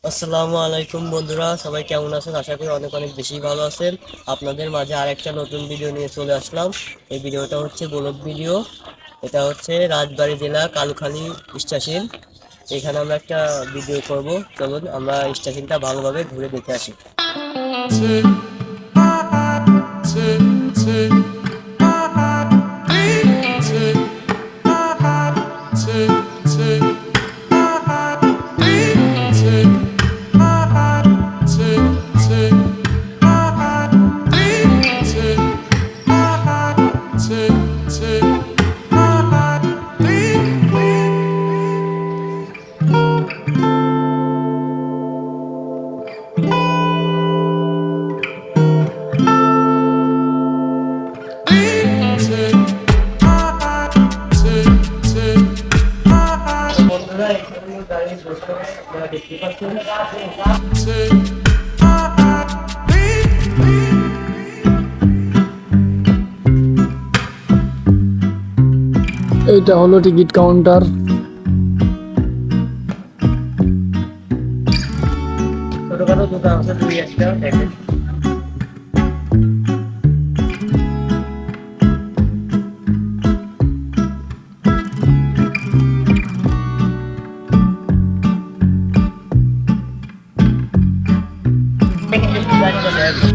আসসালামু আলাইকুম বন্ধুরা, সবাই কেমন আছেন? আশা করি অনেক অনেক বেশি ভালো আছেন। আপনাদের মাঝে আরেকটা নতুন ভিডিও নিয়ে চলে আসলাম। এই ভিডিওটা হচ্ছে ব্লগ ভিডিও। এটা হচ্ছে রাজবাড়ী জেলা কালুখালী স্টেশন। এখানে আমরা একটা ভিডিও করব। চলুন আমরা স্টেশনটা ভালোভাবে ঘুরে দেখে আসি। বন্ধুরা, এখানে গাড়ির দৃশ্য আপনারা দেখতে পাচ্ছেন। এইটা হলো টিকিট কাউন্টার। ছোটখাটো দোকান আছে দুই একটা, দেখেন। গাড়ি চলে আসবে।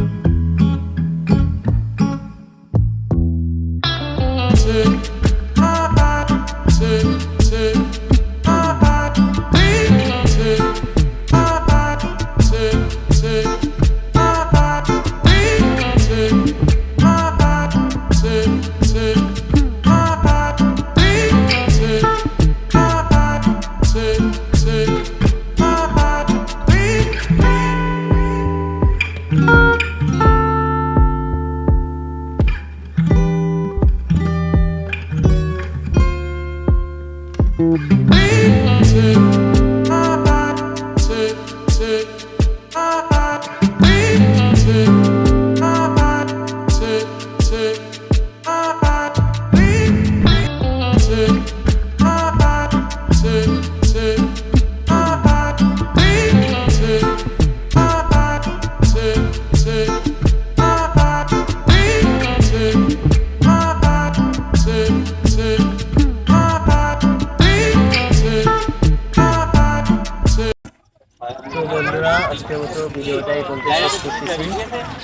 তো বন্ধুরা, আজকের মতো ভিডিওটা এই পর্যন্ত শেষ করতেছি।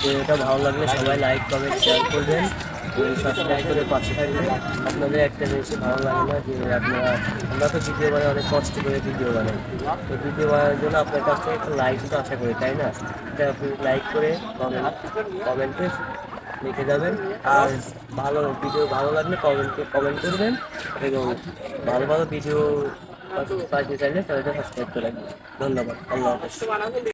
ভিডিওটা ভালো লাগলে সবাই লাইক কমেন্ট শেয়ার করবেন, সাবস্ক্রাইব করে পাশে থাকবেন। আপনাদের একটা জিনিস ভালো লাগে না যে আমরা তো ভিডিও বানাই, অনেক কষ্ট করে ভিডিও বানাই। তো ভিডিও বানানোর জন্য আপনার কাছ থেকে একটা লাইক তো আশা করি, তাই না? এটা আপনি লাইক করে কমেন্টে লিখে যাবেন। আর ভালো ভিডিও ভালো লাগলে কমেন্ট করবেন, এবং ভালো ভালো ভিডিও পাইতে চাইলে চ্যানেলটা সাবস্ক্রাইব করে রাখবেন। ধন্যবাদ। আল্লাহ হাফেজ।